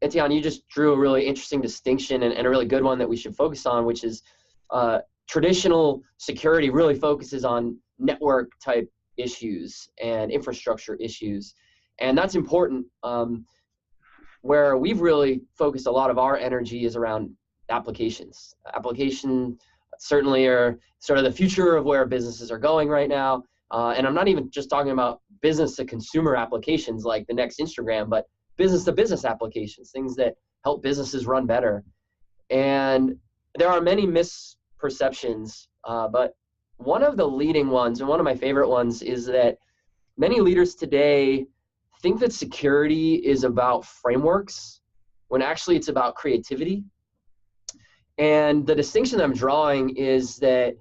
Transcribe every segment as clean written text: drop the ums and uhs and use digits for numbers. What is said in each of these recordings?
Etienne, you just drew a really interesting distinction and a really good one that we should focus on, which is traditional security really focuses on network type issues and infrastructure issues. And that's important. Where we've really focused a lot of our energy is around applications. Application certainly are sort of the future of where businesses are going right now. And I'm not even just talking about business to consumer applications like the next Instagram, but business to business applications, things that help businesses run better. And there are many misperceptions, but one of the leading ones, and one of my favorite ones, is that many leaders today think that security is about frameworks when actually it's about creativity. And the distinction that I'm drawing is that,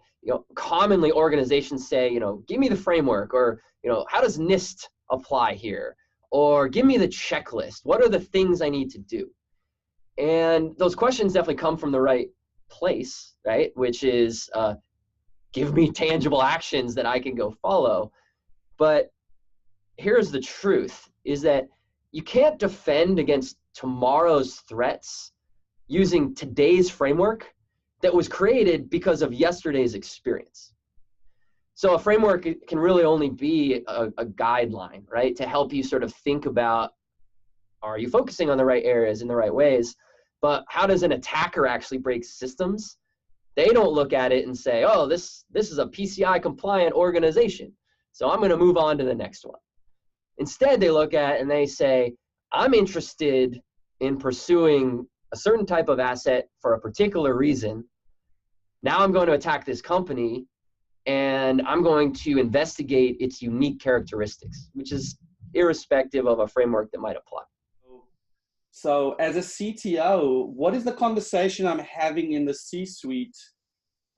commonly organizations say, give me the framework, or, how does NIST apply here? Or give me the checklist. What are the things I need to do? And those questions definitely come from the right place, right? Which is, give me tangible actions that I can go follow. But here's the truth, is that you can't defend against tomorrow's threats using today's framework that was created because of yesterday's experience. So a framework can really only be a guideline, right? To help you sort of think about, are you focusing on the right areas in the right ways? But how does an attacker actually break systems? They don't look at it and say, oh, this is a PCI compliant organization, so I'm going to move on to the next one. Instead, they look at it and they say, I'm interested in pursuing a certain type of asset for a particular reason. Now I'm going to attack this company, and I'm going to investigate its unique characteristics, which is irrespective of a framework that might apply. So as a CTO, what is the conversation I'm having in the C-suite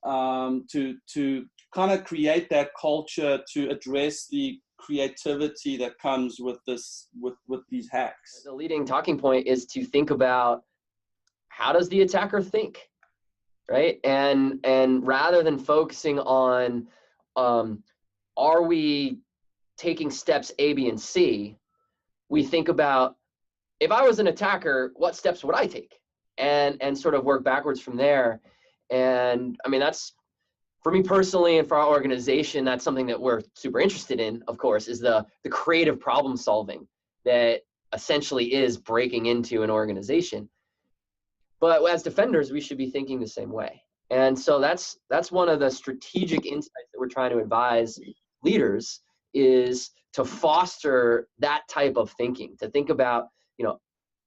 to kind of create that culture to address the creativity that comes with these hacks? The leading talking point is to think about, how does the attacker think, right? And rather than focusing on, are we taking steps A, B, and C, we think about, if I was an attacker, what steps would I take? And sort of work backwards from there. And I mean, that's, for me personally and for our organization, that's something that we're super interested in, of course, is the creative problem solving that essentially is breaking into an organization. But as defenders, we should be thinking the same way. And so that's one of the strategic insights that we're trying to advise leaders, is to foster that type of thinking, to think about,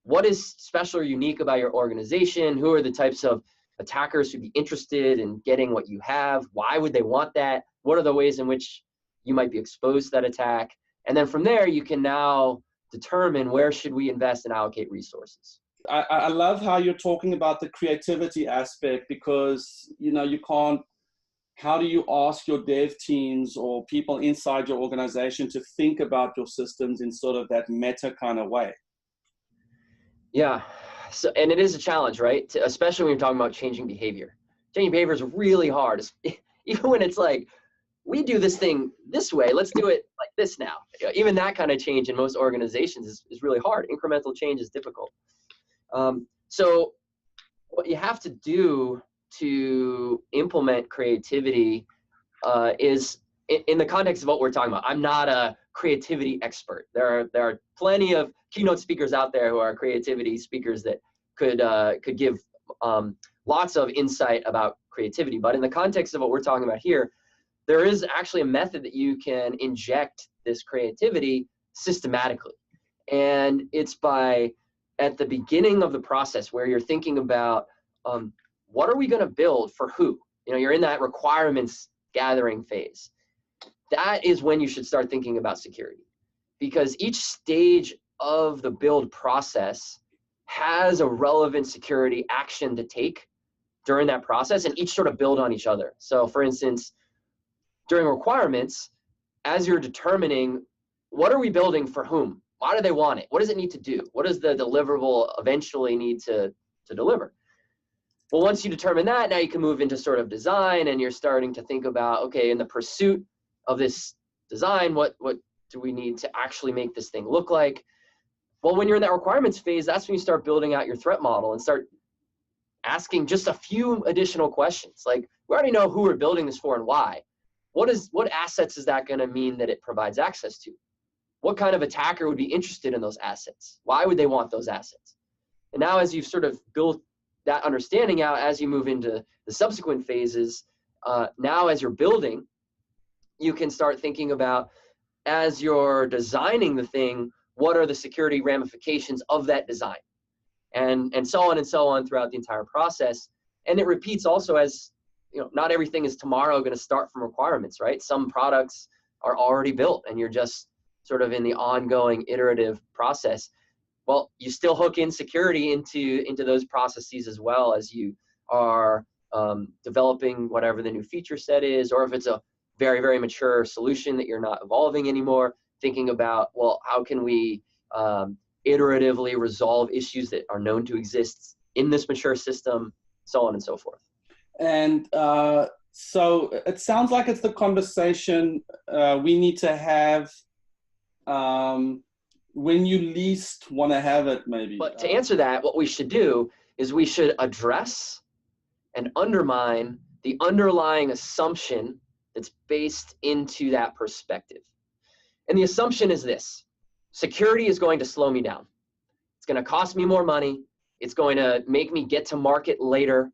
what is special or unique about your organization? Who are the types of attackers who'd be interested in getting what you have? Why would they want that? What are the ways in which you might be exposed to that attack? And then from there, you can now determine, where should we invest and allocate resources? I love how you're talking about the creativity aspect, because, you can't, how do you ask your dev teams or people inside your organization to think about your systems in sort of that meta kind of way? Yeah, so, and it is a challenge, right? Especially when you're talking about changing behavior. Changing behavior is really hard, even when it's like, we do this thing this way, let's do it like this now. Even that kind of change in most organizations is really hard. Incremental change is difficult. So what you have to do to implement creativity is, in the context of what we're talking about. I'm not a creativity expert. There are plenty of keynote speakers out there who are creativity speakers that could give lots of insight about creativity. But in the context of what we're talking about here, there is actually a method that you can inject this creativity systematically. And it's by, at the beginning of the process, where you're thinking about, what are we going to build for who? You're in that requirements gathering phase. That is when you should start thinking about security, because each stage of the build process has a relevant security action to take during that process, and each sort of build on each other. So for instance, during requirements, as you're determining, what are we building for whom? Why do they want it? What does it need to do? What does the deliverable eventually need to deliver? Well, once you determine that, now you can move into sort of design, and you're starting to think about, okay, in the pursuit of this design? What do we need to actually make this thing look like? Well, when you're in that requirements phase, that's when you start building out your threat model and start asking just a few additional questions. Like, we already know who we're building this for and why. What assets is that going to mean that it provides access to? What kind of attacker would be interested in those assets? Why would they want those assets? And now, as you've sort of built that understanding out, as you move into the subsequent phases, now as you're building, you can start thinking about, as you're designing the thing, what are the security ramifications of that design? And so on throughout the entire process. And it repeats also, as you know, not everything is tomorrow going to start from requirements, right? Some products are already built and you're just sort of in the ongoing iterative process. Well, you still hook in security into those processes as well, as you are developing whatever the new feature set is, or if it's a very, very mature solution that you're not evolving anymore, thinking about, well, how can we iteratively resolve issues that are known to exist in this mature system, so on and so forth. And so it sounds like it's the conversation we need to have when you least want to have it, maybe. But to answer that, what we should do is we should address and undermine the underlying assumption that's based into that perspective. And the assumption is this: security is going to slow me down. It's going to cost me more money. It's going to make me get to market later.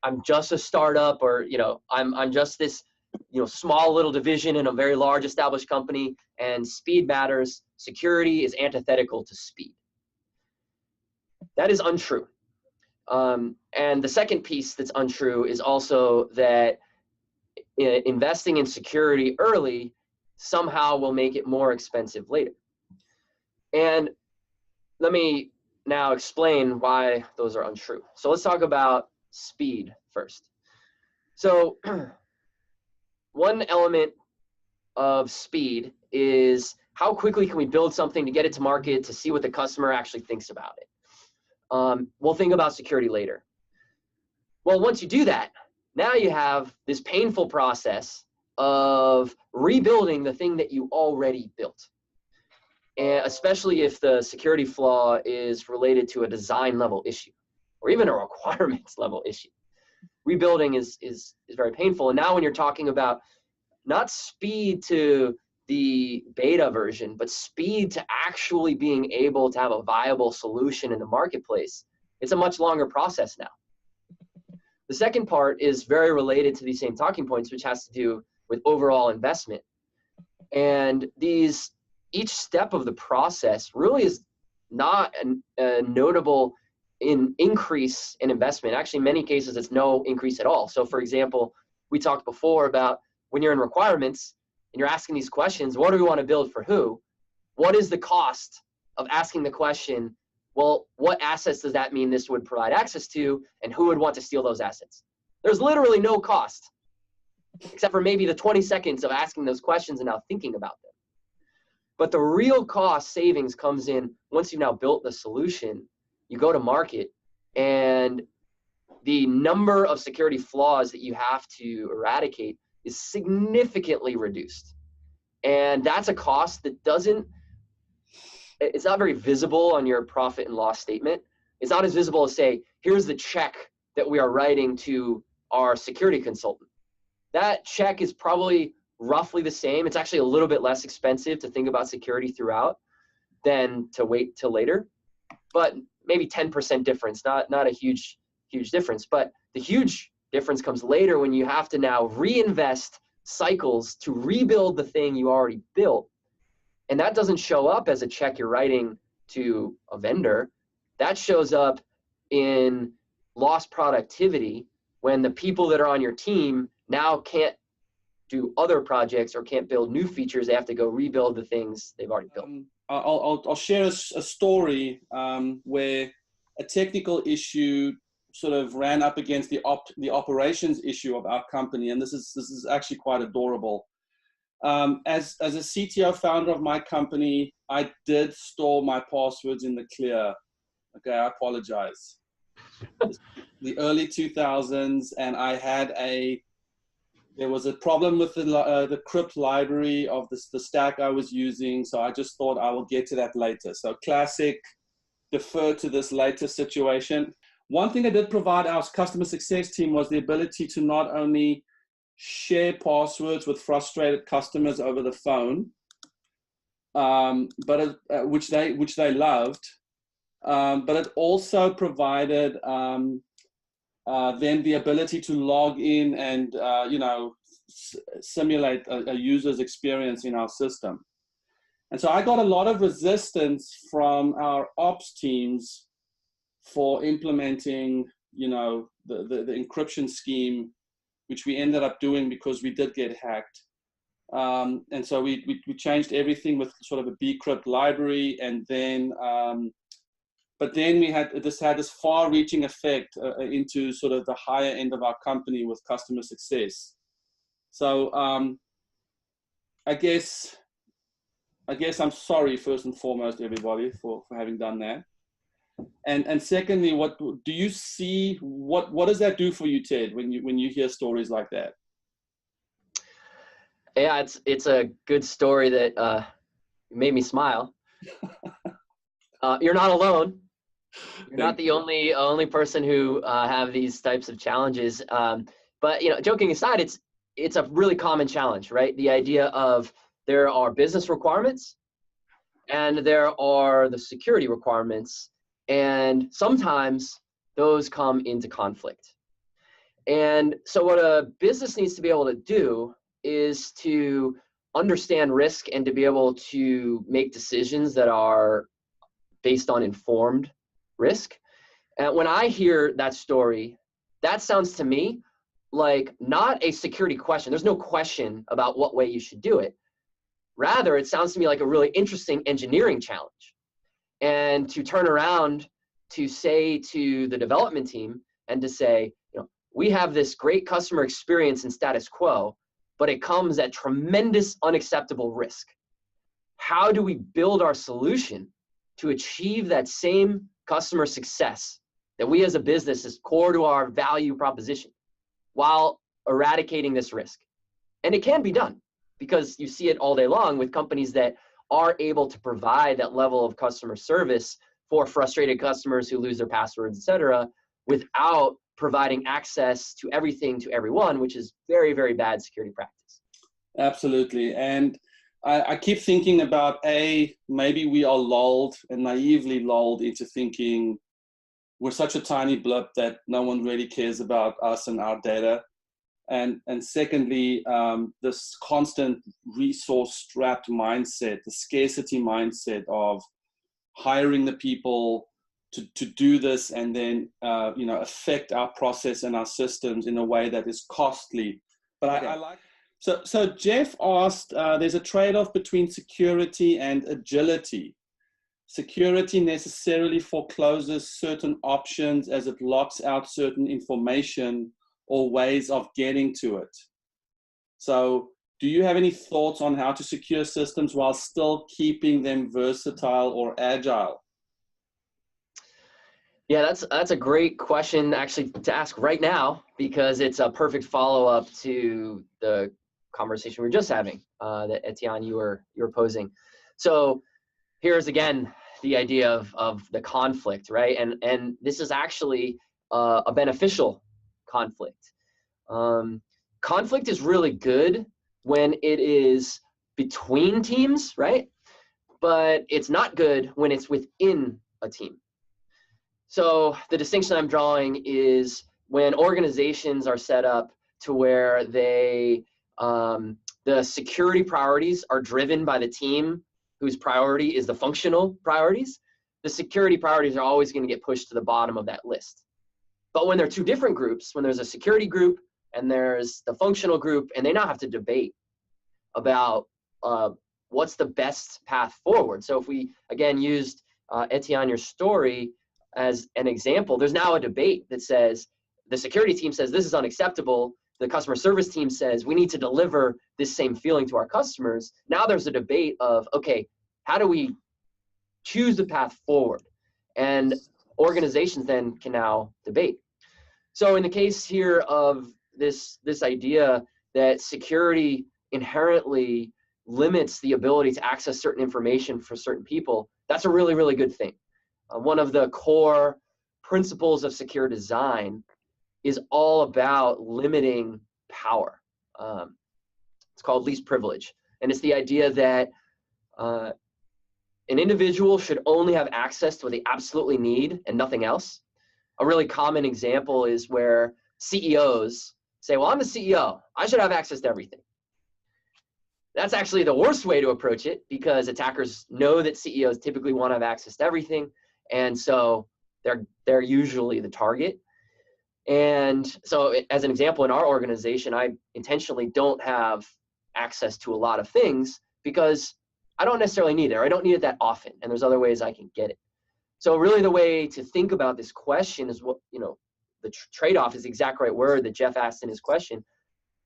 I'm just a startup, or I'm just this small little division in a very large established company, and speed matters. Security is antithetical to speed. That is untrue. And the second piece that's untrue is also that investing in security early somehow will make it more expensive later. And let me now explain why those are untrue. So let's talk about speed first. So one element of speed is how quickly can we build something to get it to market, to see what the customer actually thinks about it. We'll think about security later. Well, once you do that, now you have this painful process of rebuilding the thing that you already built. And especially if the security flaw is related to a design level issue or even a requirements level issue. Rebuilding is very painful. And now when you're talking about not speed to the beta version, but speed to actually being able to have a viable solution in the marketplace, it's a much longer process now. The second part is very related to these same talking points, which has to do with overall investment. And each step of the process really is not a notable increase in investment. Actually, in many cases, it's no increase at all. So for example, we talked before about when you're in requirements and you're asking these questions, what do we want to build for who? What is the cost of asking the question, well, what assets does that mean this would provide access to, and who would want to steal those assets? There's literally no cost, except for maybe the 20 seconds of asking those questions and now thinking about them. But the real cost savings comes in once you've now built the solution, you go to market, and the number of security flaws that you have to eradicate is significantly reduced. And that's a cost that it's not very visible on your profit and loss statement. It's not as visible as, say, here's the check that we are writing to our security consultant. That check is probably roughly the same. It's actually a little bit less expensive to think about security throughout than to wait till later, but maybe 10% difference, not a huge difference. But the huge difference comes later when you have to now reinvest cycles to rebuild the thing you already built. And that doesn't show up as a check you're writing to a vendor. That shows up in lost productivity when the people that are on your team now can't do other projects or can't build new features. They have to go rebuild the things they've already built. I'll share a story where a technical issue sort of ran up against the operations issue of our company, and this is actually quite adorable. As a CTO founder of my company, I did store my passwords in the clear. Okay, I apologize. The early 2000s, and I had a There was a problem with the crypt library of the stack I was using, so I just thought I will get to that later. So classic, defer to this later situation. One thing I did provide our customer success team was the ability to not only share passwords with frustrated customers over the phone, but which they loved, but it also provided then the ability to log in and simulate a user's experience in our system. And so I got a lot of resistance from our ops teams for implementing, the encryption scheme, which we ended up doing because we did get hacked. And so we changed everything with sort of a bcrypt library, and then but then we had this far-reaching effect into sort of the higher end of our company with customer success. So I guess I'm sorry first and foremost, everybody, for having done that. And secondly, what do you see? What does that do for you, Ted, when you hear stories like that? Yeah, it's a good story that made me smile. You're not alone. You're not the only person who have these types of challenges. But joking aside, it's a really common challenge, right? The idea of there are business requirements and there are the security requirements, and sometimes those come into conflict. And so what a business needs to be able to do is to understand risk and to be able to make decisions that are based on informed risk. And when I hear that story, that sounds to me like not a security question. There's no question about what way you should do it. Rather, it sounds to me like a really interesting engineering challenge. And to turn around to say to the development team and to say, we have this great customer experience in status quo, but it comes at tremendous unacceptable risk. How do we build our solution to achieve that same customer success that we as a business is core to our value proposition while eradicating this risk? And it can be done, because you see it all day long with companies that are able to provide that level of customer service for frustrated customers who lose their passwords, et cetera, without providing access to everything to everyone, which is very, very bad security practice. Absolutely. And I keep thinking about, maybe we are lulled and naively lulled into thinking we're such a tiny blip that no one really cares about us and our data. And secondly, this constant resource-strapped mindset, the scarcity mindset of hiring the people to do this and then affect our process and our systems in a way that is costly. But I like. So Jeff asked, there's a trade-off between security and agility. Security necessarily forecloses certain options as it locks out certain information or ways of getting to it. So do you have any thoughts on how to secure systems while still keeping them versatile or agile? Yeah, that's a great question actually to ask right now, because it's a perfect follow-up to the conversation we were just having that Etienne you were posing. So here's again the idea of the conflict, right? And this is actually a beneficial conflict. Conflict is really good when it is between teams, right? But it's not good when it's within a team. So the distinction I'm drawing is when organizations are set up to where they the security priorities are driven by the team whose priority is the functional priorities, the security priorities are always going to get pushed to the bottom of that list. But when there are two different groups, when there's a security group and there's the functional group, and they now have to debate about what's the best path forward. So if we, again, used Etienne, your story as an example, there's now a debate that says, the security team says this is unacceptable. The customer service team says we need to deliver this same feeling to our customers. Now there's a debate of, okay, how do we choose the path forward? And organizations then can now debate. So in the case here of this idea that security inherently limits the ability to access certain information for certain people, that's a really, really good thing. One of the core principles of secure design is all about limiting power. It's called least privilege. And it's the idea that an individual should only have access to what they absolutely need and nothing else. A really common example is where CEOs say, well, I'm the CEO, I should have access to everything. That's actually the worst way to approach it, because attackers know that CEOs typically want to have access to everything, and so they're usually the target. And so as an example, in our organization, I intentionally don't have access to a lot of things because I don't necessarily need it, or I don't need it that often, and there's other ways I can get it. So really the way to think about this question is what, the trade-off is the exact right word that Jeff asked in his question,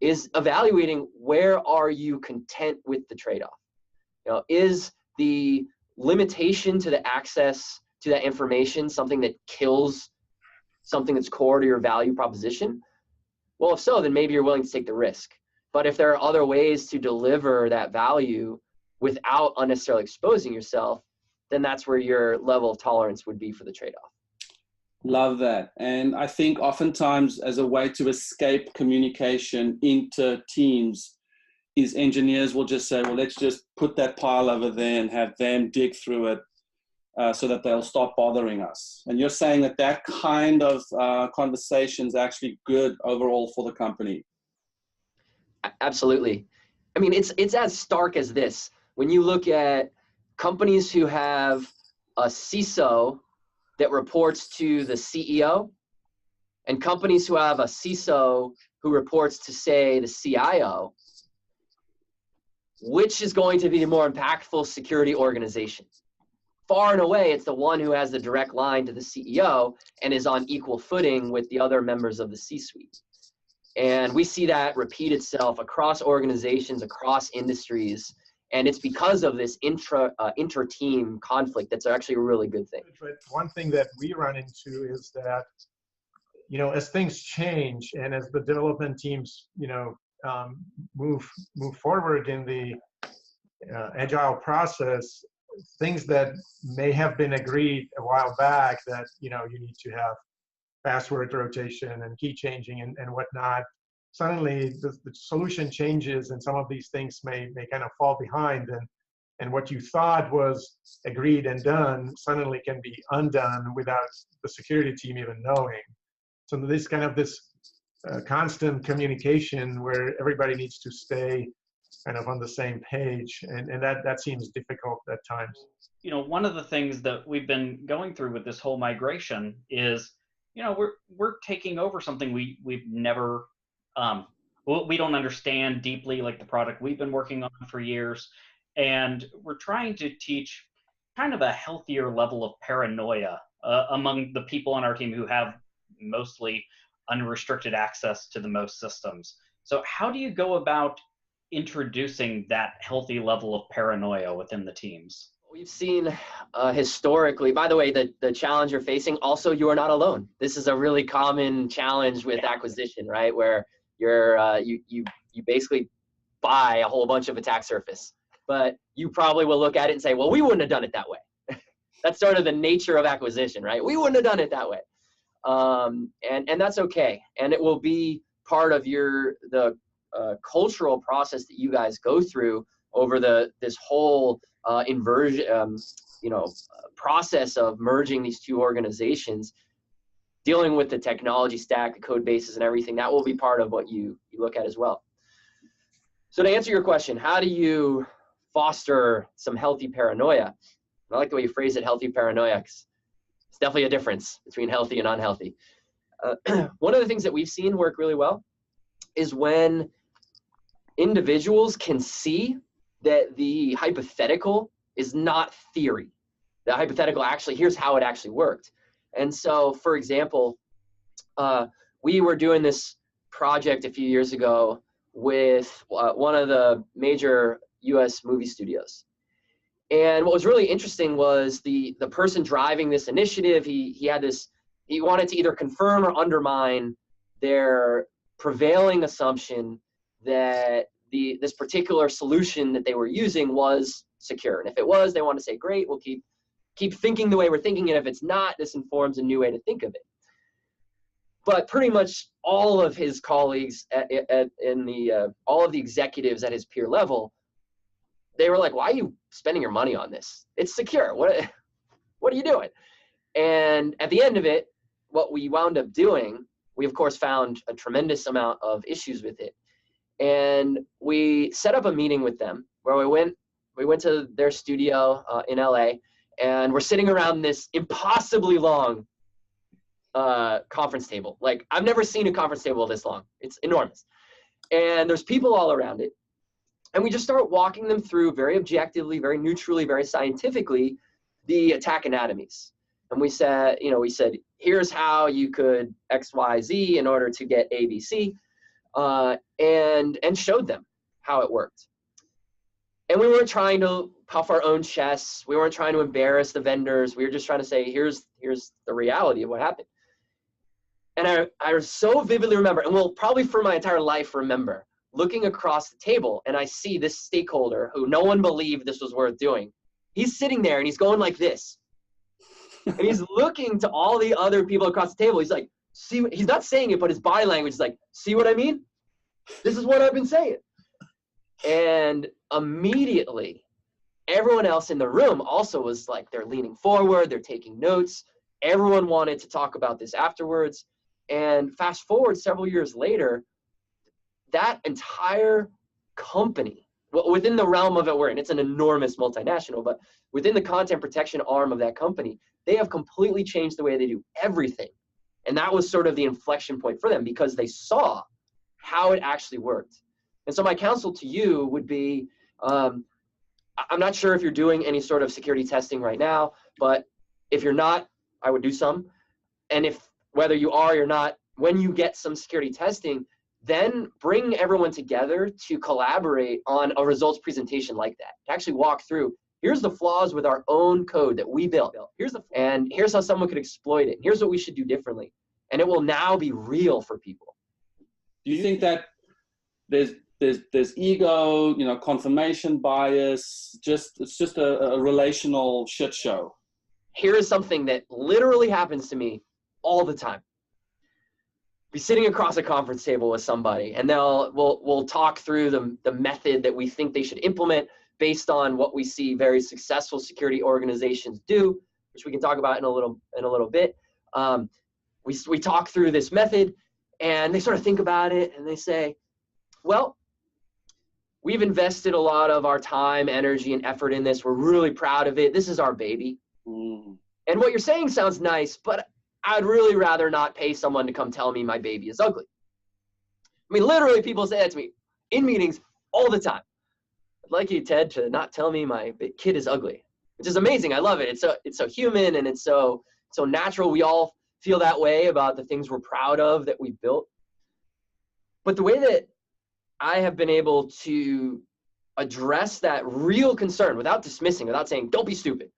is evaluating where are you content with the trade-off. Is the limitation to the access to that information something that kills something that's core to your value proposition? Well, if so, then maybe you're willing to take the risk. But if there are other ways to deliver that value without unnecessarily exposing yourself, then that's where your level of tolerance would be for the trade-off. Love that. And I think oftentimes as a way to escape communication into teams is engineers will just say, well, let's just put that pile over there and have them dig through it so that they'll stop bothering us. And you're saying that that kind of conversation is actually good overall for the company. Absolutely. I mean, it's as stark as this. When you look at companies who have a CISO that reports to the CEO, and companies who have a CISO who reports to, say, the CIO, which is going to be the more impactful security organization? Far and away, it's the one who has the direct line to the CEO and is on equal footing with the other members of the C-suite. And we see that repeat itself across organizations, across industries. And it's because of this inter-team conflict that's actually a really good thing. But one thing that we run into is that, as things change and as the development teams, move forward in the agile process, things that may have been agreed a while back that, you need to have password rotation and key changing and whatnot, suddenly the solution changes and some of these things may kind of fall behind, and what you thought was agreed and done suddenly can be undone without the security team even knowing. So this kind of constant communication where everybody needs to stay kind of on the same page, and that seems difficult at times. One of the things that we've been going through with this whole migration is, we're taking over something we've never we don't understand deeply, like the product we've been working on for years, and we're trying to teach kind of a healthier level of paranoia among the people on our team who have mostly unrestricted access to the most systems. So how do you go about introducing that healthy level of paranoia within the teams? We've seen historically, by the way, the challenge you're facing, also you are not alone. This is a really common challenge with acquisition, right? Where you basically buy a whole bunch of attack surface, but you probably will look at it and say, well, we wouldn't have done it that way. That's sort of the nature of acquisition, right? We wouldn't have done it that way. And that's okay. And it will be part of the cultural process that you guys go through over this whole inversion, process of merging these two organizations, dealing with the technology stack, the code bases and everything. That will be part of what you look at as well. So to answer your question, how do you foster some healthy paranoia? I like the way you phrase it, healthy paranoia, 'cause it's definitely a difference between healthy and unhealthy. One of the things that we've seen work really well is when individuals can see that the hypothetical is not theory. The hypothetical actually, here's how it actually worked. And so, for example, we were doing this project a few years ago with one of the major US movie studios. And what was really interesting was the person driving this initiative, he wanted to either confirm or undermine their prevailing assumption that this particular solution that they were using was secure. And if it was, they want to say, great, we'll keep thinking the way we're thinking. And if it's not, this informs a new way to think of it. But pretty much all of his colleagues all of the executives at his peer level, they were like, why are you spending your money on this? It's secure. What are you doing? And at the end of it, what we wound up doing, we of course found a tremendous amount of issues with it. And we set up a meeting with them where we went to their studio in LA, and we're sitting around this impossibly long conference table. Like, I've never seen a conference table this long. It's enormous. And there's people all around it. And we just start walking them through very objectively, very neutrally, very scientifically, the attack anatomies. And we said, here's how you could X, Y, Z in order to get A, B, C, and showed them how it worked. And we weren't trying to puff our own chests. We weren't trying to embarrass the vendors. We were just trying to say, here's the reality of what happened. And I so vividly remember, and will probably for my entire life remember, looking across the table, and I see this stakeholder who no one believed this was worth doing. He's sitting there and he's going like this. And he's looking to all the other people across the table. He's like, see, he's not saying it, but his body language is like, see what I mean? This is what I've been saying. And immediately, everyone else in the room also was like, they're leaning forward, they're taking notes. Everyone wanted to talk about this afterwards. And fast forward several years later, that entire company, well, within the realm of it we're in, it's an enormous multinational, but within the content protection arm of that company, they have completely changed the way they do everything. And that was sort of the inflection point for them because they saw how it actually worked. And so my counsel to you would be, I'm not sure if you're doing any sort of security testing right now, but if you're not, I would do some. And if whether you are or not, when you get some security testing, then bring everyone together to collaborate on a results presentation like that, to actually walk through, here's the flaws with our own code that we built. And here's how someone could exploit it. Here's what we should do differently. And it will now be real for people. Do you think that there's ego, confirmation bias, it's just a relational shit show? Here is something that literally happens to me all the time. Be sitting across a conference table with somebody, and we'll talk through the method that we think they should implement based on what we see very successful security organizations do, which we can talk about in a little bit. We talk through this method, and they sort of think about it, and they say, well, we've invested a lot of our time, energy, and effort in this. We're really proud of it. This is our baby. And what you're saying sounds nice, but I'd really rather not pay someone to come tell me my baby is ugly. I mean, literally people say that to me in meetings all the time. I'd like you, Ted, to not tell me my kid is ugly, which is amazing. I love it. It's so human, and it's so natural. We all feel that way about the things we're proud of that we've built. But the way that I have been able to address that real concern without dismissing, without saying, don't be stupid,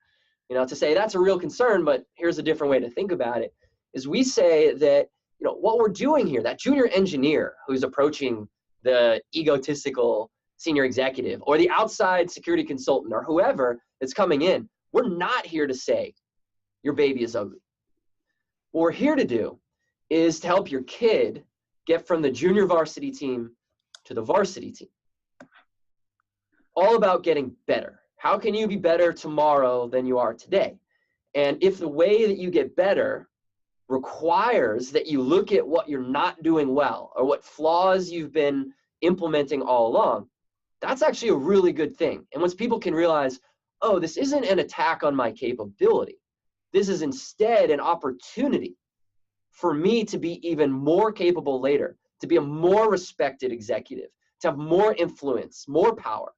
to say that's a real concern, but here's a different way to think about it, is we say that, what we're doing here, that junior engineer who's approaching the egotistical senior executive or the outside security consultant or whoever that's coming in, we're not here to say your baby is ugly. What we're here to do is to help your kid get from the junior varsity team to the varsity team. All about getting better. How can you be better tomorrow than you are today? And if the way that you get better requires that you look at what you're not doing well or what flaws you've been implementing all along, that's actually a really good thing. And once people can realize, oh, this isn't an attack on my capability. This is instead an opportunity for me to be even more capable later, to be a more respected executive, to have more influence, more power.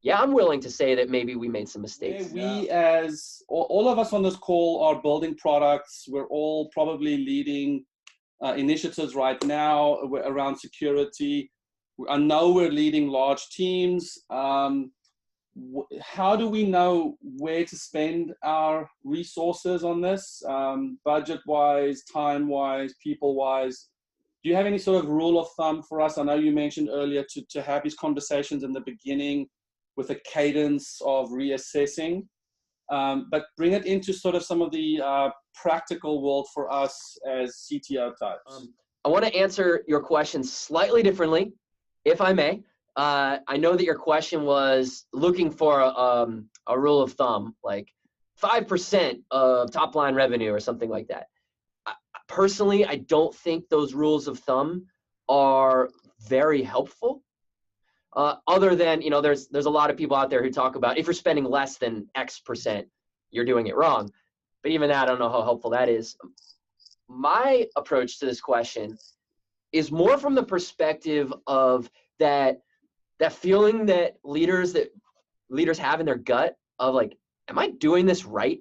Yeah, I'm willing to say that maybe we made some mistakes. We, as all of us on this call, are building products. We're all probably leading initiatives right now around security. I know we're leading large teams. How do we know where to spend our resources on this, budget-wise, time-wise, people-wise? do you have any sort of rule of thumb for us? I know you mentioned earlier to have these conversations in the beginning with a cadence of reassessing, but bring it into sort of some of the practical world for us as CTO types. I want to answer your question slightly differently, if I may. I know that your question was looking for a rule of thumb, like 5% of top line revenue or something like that. Personally, I don't think those rules of thumb are very helpful. Other than, you know, there's a lot of people out there who talk about if you're spending less than X%, you're doing it wrong. But even that, I don't know how helpful that is. My approach to this question is more from the perspective of that feeling that leaders have in their gut of like, am I doing this right?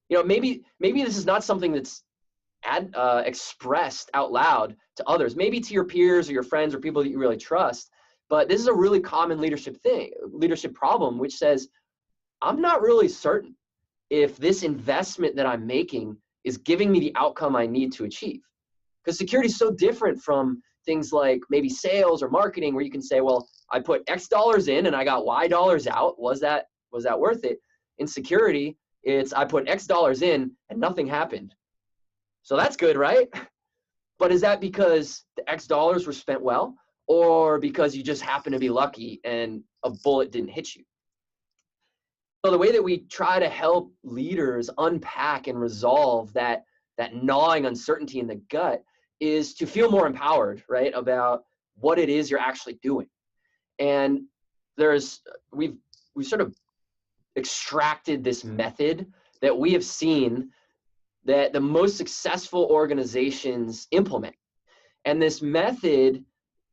You know, maybe this is not something that's expressed out loud to others, maybe to your peers or your friends or people that you really trust. But this is a really common leadership problem, which says, I'm not really certain if this investment that I'm making is giving me the outcome I need to achieve. Because security is so different from things like maybe sales or marketing, where you can say, well, I put X dollars in and I got Y dollars out. Was that worth it? In security, it's I put X dollars in and nothing happened. So that's good, right? But is that because the X dollars were spent well, or because you just happen to be lucky and a bullet didn't hit you? So the way that we try to help leaders unpack and resolve that gnawing uncertainty in the gut is to feel more empowered, right, about what it is you're actually doing. And we've sort of extracted this method that we have seen that the most successful organizations implement. And this method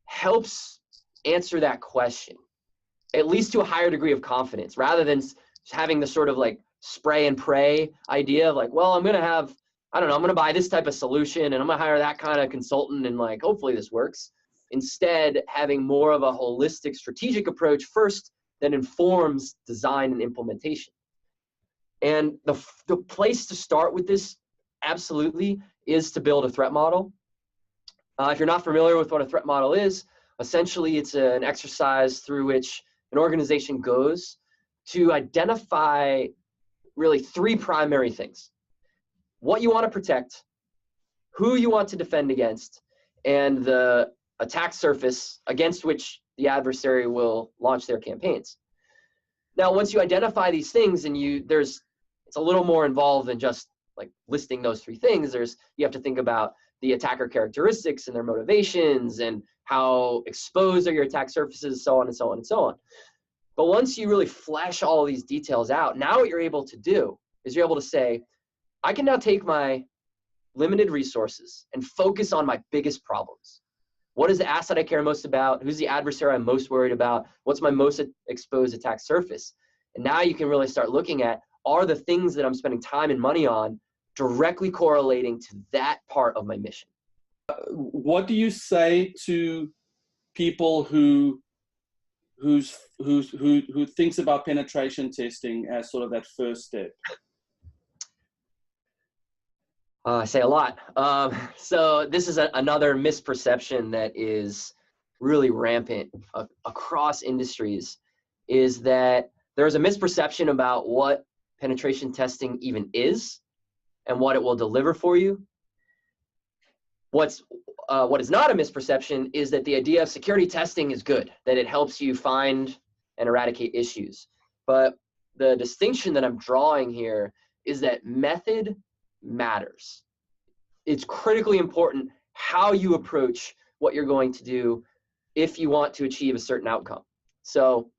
helps answer that question, at least to a higher degree of confidence, rather than having the sort of like spray and pray idea of like, well, I'm going to buy this type of solution and I'm going to hire that kind of consultant and like, hopefully this works. Instead, having more of a holistic strategic approach first that informs design and implementation. And the place to start with this absolutely is to build a threat model. If you're not familiar with what a threat model is, essentially it's an exercise through which an organization goes to identify really three primary things: what you want to protect, who you want to defend against, and the attack surface against which the adversary will launch their campaigns. Now, once you identify these things, and it's a little more involved than just like listing those three things. You have to think about the attacker characteristics and their motivations and how exposed are your attack surfaces, so on and so on and so on. But once you really flesh all these details out, now what you're able to do is you're able to say, I can now take my limited resources and focus on my biggest problems. What is the asset I care most about? Who's the adversary I'm most worried about? What's my most exposed attack surface? And now you can really start looking at, are the things that I'm spending time and money on directly correlating to that part of my mission? What do you say to people who thinks about penetration testing as sort of that first step? I say a lot. So this is another misperception that is really rampant across industries, is that there's a misperception about what penetration testing even is and what it will deliver for you. What is not a misperception is that the idea of security testing is good, that it helps you find and eradicate issues. But the distinction that I'm drawing here is that method matters. It's critically important how you approach what you're going to do if you want to achieve a certain outcome. So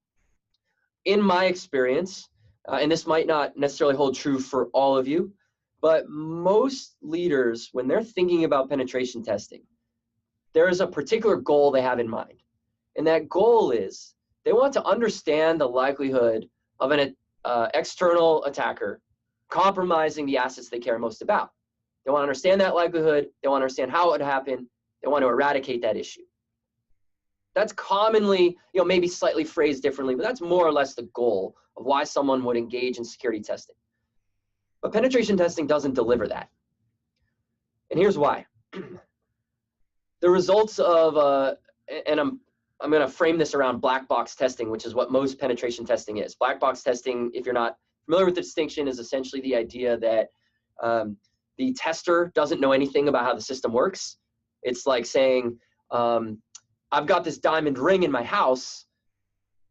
in my experience, and this might not necessarily hold true for all of you, but most leaders, when they're thinking about penetration testing, there is a particular goal they have in mind. And that goal is they want to understand the likelihood of an external attacker compromising the assets they care most about. They want to understand that likelihood. They want to understand how it would happen. They want to eradicate that issue. That's commonly, maybe slightly phrased differently, but that's more or less the goal of why someone would engage in security testing. But penetration testing doesn't deliver that. And here's why. the results of, and I'm going to frame this around black box testing, which is what most penetration testing is. Black box testing, if you're not familiar with the distinction, is essentially the idea that the tester doesn't know anything about how the system works. It's like saying, I've got this diamond ring in my house.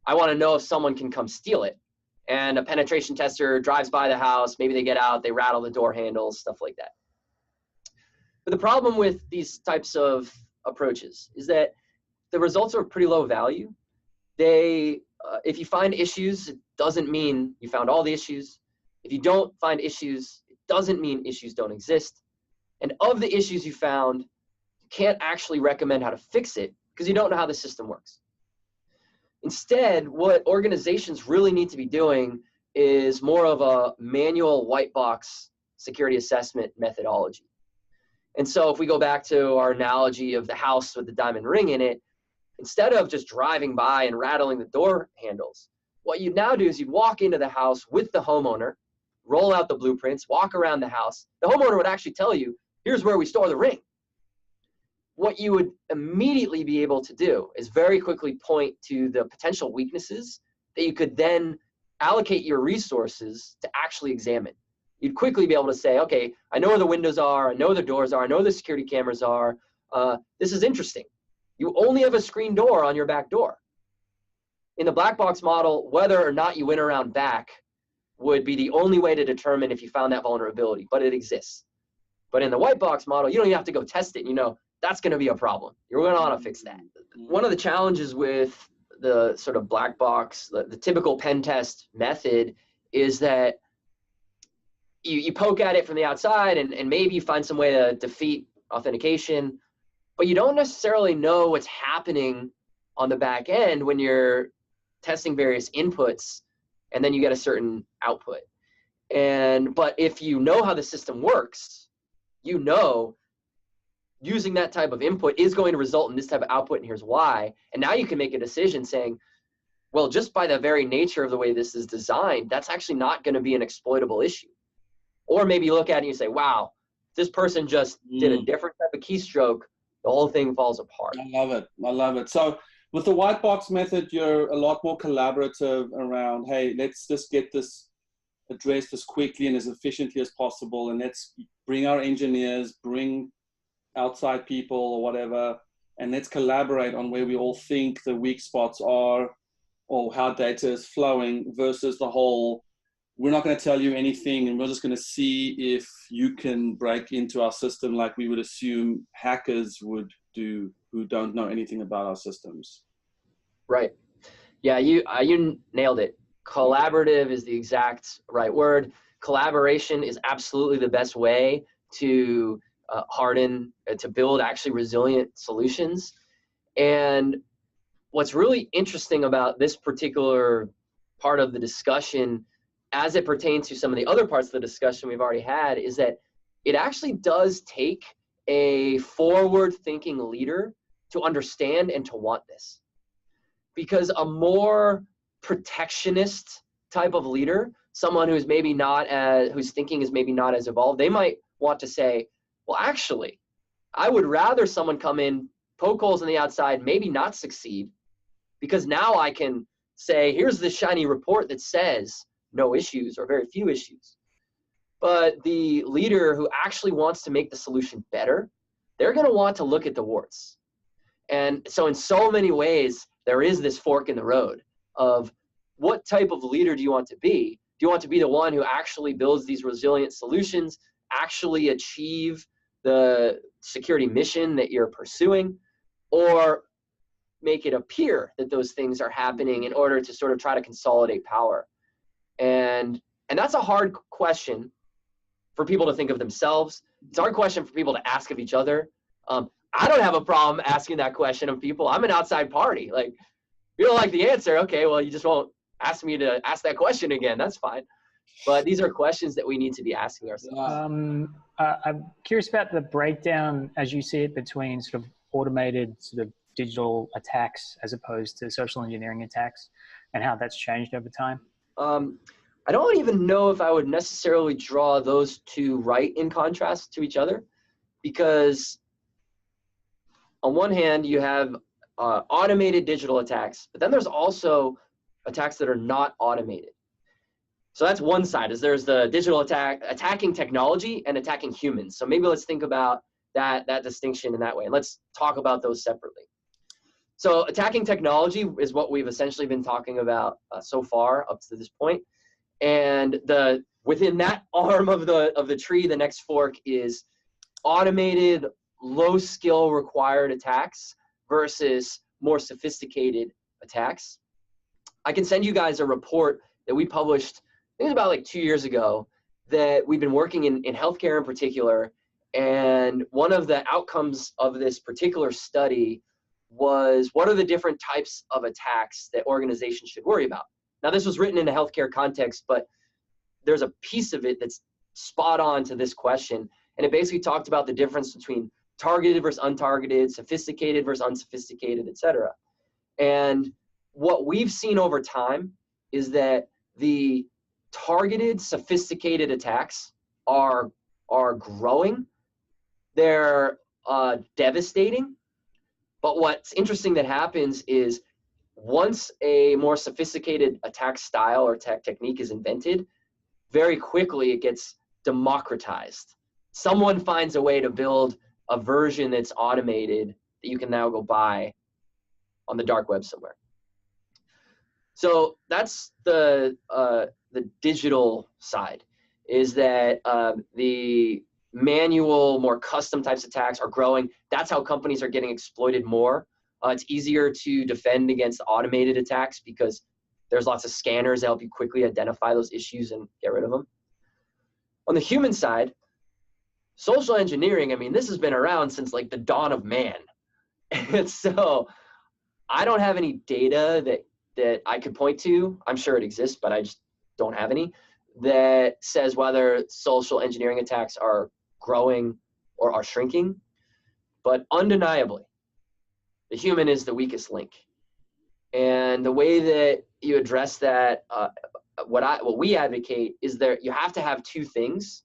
I want to know if someone can come steal it. And a penetration tester drives by the house. Maybe they get out, they rattle the door handles, stuff like that. But the problem with these types of approaches is that the results are pretty low value. They, if you find issues, it doesn't mean you found all the issues. If you don't find issues, it doesn't mean issues don't exist. And of the issues you found, you can't actually recommend how to fix it because you don't know how the system works. Instead, what organizations really need to be doing is more of a manual white box security assessment methodology. And so if we go back to our analogy of the house with the diamond ring in it, instead of just driving by and rattling the door handles, what you now do is you walk into the house with the homeowner, roll out the blueprints, walk around the house. The homeowner would actually tell you, here's where we store the ring. What you would immediately be able to do is very quickly point to the potential weaknesses that you could then allocate your resources to actually examine. You'd quickly be able to say, okay, I know where the windows are, I know where the doors are, I know where the security cameras are. This is interesting. You only have a screen door on your back door. In the black box model, whether or not you went around back would be the only way to determine if you found that vulnerability, but it exists. But in the white box model, you don't even have to go test it. You know, that's going to be a problem. You're going to want to fix that. One of the challenges with the sort of black box, the typical pen test method is that you poke at it from the outside and maybe you find some way to defeat authentication, but you don't necessarily know what's happening on the back end when you're testing various inputs and then you get a certain output. But if you know how the system works, you know using that type of input is going to result in this type of output, and here's why. And now you can make a decision saying, well, just by the very nature of the way this is designed, that's actually not going to be an exploitable issue. Or maybe you look at it and you say, wow, this person just did a different type of keystroke, the whole thing falls apart. I love it. I love it. So with the white box method, you're a lot more collaborative around, hey, let's just get this addressed as quickly and as efficiently as possible. And let's bring our engineers, bring outside people or whatever, and let's collaborate on where we all think the weak spots are or how data is flowing versus the whole, we're not going to tell you anything and we're just going to see if you can break into our system like we would assume hackers would do who don't know anything about our systems. Right. Yeah, you nailed it. Collaborative is the exact right word. Collaboration is absolutely the best way to harden, to build actually resilient solutions. And what's really interesting about this particular part of the discussion as it pertains to some of the other parts of the discussion we've already had is that it actually does take a forward-thinking leader to understand and to want this. Because a more protectionist type of leader, someone who's maybe not as, whose thinking is maybe not as evolved, they might want to say, well, actually, I would rather someone come in, poke holes on the outside, maybe not succeed, because now I can say, here's the shiny report that says no issues or very few issues. But the leader who actually wants to make the solution better, they're going to want to look at the warts. And so in so many ways, there is this fork in the road of what type of leader do you want to be? Do you want to be the one who actually builds these resilient solutions, actually achieve the security mission that you're pursuing, or make it appear that those things are happening in order to sort of try to consolidate power? And that's a hard question for people to think of themselves. It's a hard question for people to ask of each other. I don't have a problem asking that question of people. I'm an outside party. Like, if you don't like the answer, okay, well, you just won't ask me to ask that question again. That's fine. But these are questions that we need to be asking ourselves. I'm curious about the breakdown, as you see it, between sort of automated sort of digital attacks as opposed to social engineering attacks, and how that's changed over time. I don't even know if I would necessarily draw those two right in contrast to each other, because on one hand, you have automated digital attacks, but then there's also attacks that are not automated. So that's one side, is there's the digital attacking technology and attacking humans. So maybe let's think about that distinction in that way. And let's talk about those separately. So attacking technology is what we've essentially been talking about so far up to this point. And within that arm of the tree, the next fork is automated, low skill required attacks versus more sophisticated attacks. I can send you guys a report that we published, I think it was about like 2 years ago, that we've been working in healthcare in particular. And one of the outcomes of this particular study was, what are the different types of attacks that organizations should worry about? Now, this was written in a healthcare context, but there's a piece of it that's spot on to this question. And it basically talked about the difference between targeted versus untargeted, sophisticated versus unsophisticated, et cetera. And what we've seen over time is that the targeted, sophisticated attacks are growing. They're devastating. But what's interesting that happens is, once a more sophisticated attack style or technique is invented, very quickly it gets democratized. Someone finds a way to build a version that's automated that you can now go buy on the dark web somewhere. So that's the digital side, is that the manual, more custom types of attacks are growing. That's how companies are getting exploited more. It's easier to defend against automated attacks because there's lots of scanners that help you quickly identify those issues and get rid of them. On the human side, social engineering, I mean, this has been around since like the dawn of man. And so I don't have any data that I could point to. I'm sure it exists, but I just don't have any, that says whether social engineering attacks are growing or are shrinking. But undeniably, the human is the weakest link. And the way that you address that, what we advocate is that you have to have two things,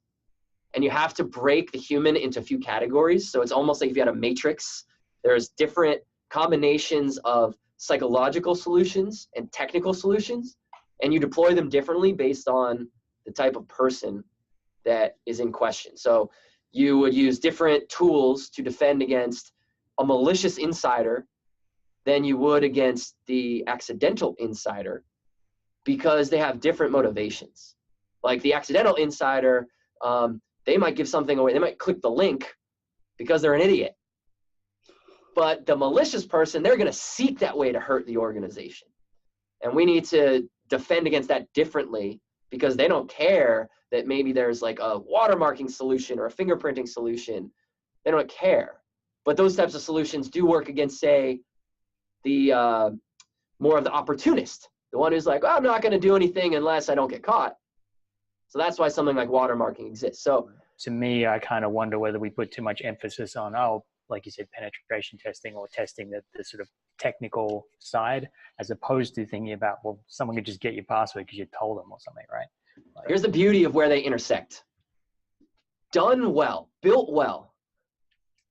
and you have to break the human into a few categories. So it's almost like if you had a matrix, there's different combinations of psychological solutions and technical solutions, and you deploy them differently based on the type of person that is in question. So you would use different tools to defend against a malicious insider than you would against the accidental insider, because they have different motivations. Like the accidental insider, they might give something away. They might click the link because they're an idiot. But the malicious person, they're going to seek that way to hurt the organization. And we need to defend against that differently, because they don't care that maybe there's like a watermarking solution or a fingerprinting solution. They don't care. But those types of solutions do work against, say, the more of the opportunist, the one who's like, oh, I'm not going to do anything unless I don't get caught. So that's why something like watermarking exists. So to me, I kind of wonder whether we put too much emphasis on, like you said, penetration testing, or testing the sort of technical side, as opposed to thinking about, well, someone could just get your password because you told them or something, right? Like, here's the beauty of where they intersect. Done well, built well,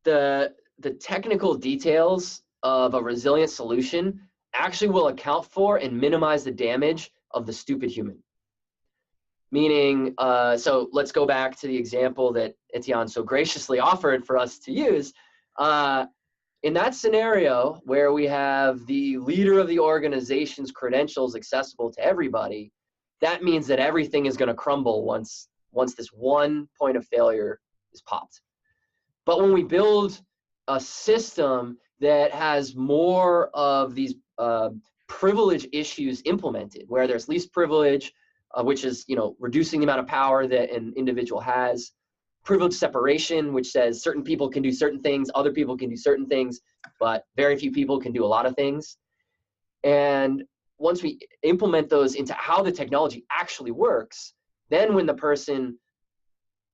the technical details of a resilient solution actually will account for and minimize the damage of the stupid human. Meaning, so let's go back to the example that Etienne so graciously offered for us to use. In that scenario where we have the leader of the organization's credentials accessible to everybody, that means that everything is going to crumble once this one point of failure is popped. But when we build a system that has more of these privilege issues implemented, where there's least privilege, which is, reducing the amount of power that an individual has, privilege separation, which says certain people can do certain things, other people can do certain things, but very few people can do a lot of things. And once we implement those into how the technology actually works, then when the person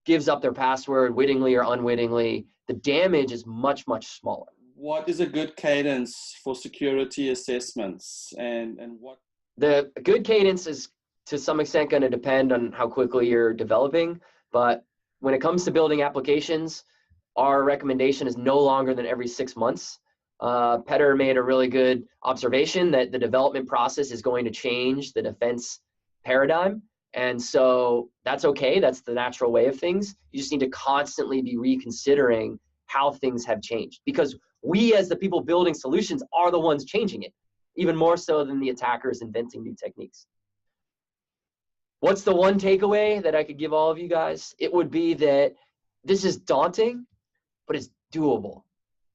gives up their password wittingly or unwittingly, the damage is much, much smaller. What is a good cadence for security assessments, and what? The good cadence is to some extent going to depend on how quickly you're developing, but when it comes to building applications, our recommendation is no longer than every 6 months. Petter made a really good observation that the development process is going to change the defense paradigm. And so that's okay. That's the natural way of things. You just need to constantly be reconsidering how things have changed, because we as the people building solutions are the ones changing it, even more so than the attackers inventing new techniques. What's the one takeaway that I could give all of you guys? It would be that this is daunting, but it's doable,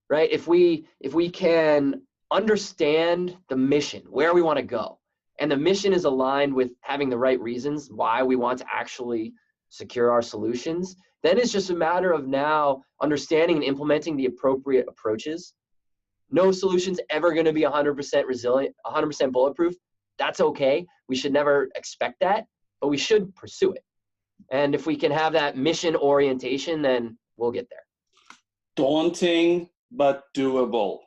right? If we can understand the mission, where we want to go, and the mission is aligned with having the right reasons why we want to actually secure our solutions, then it's just a matter of now understanding and implementing the appropriate approaches. No solution's ever going to be 100% resilient, 100% bulletproof. That's okay. We should never expect that, but we should pursue it. And if we can have that mission orientation, then we'll get there. Daunting, but doable.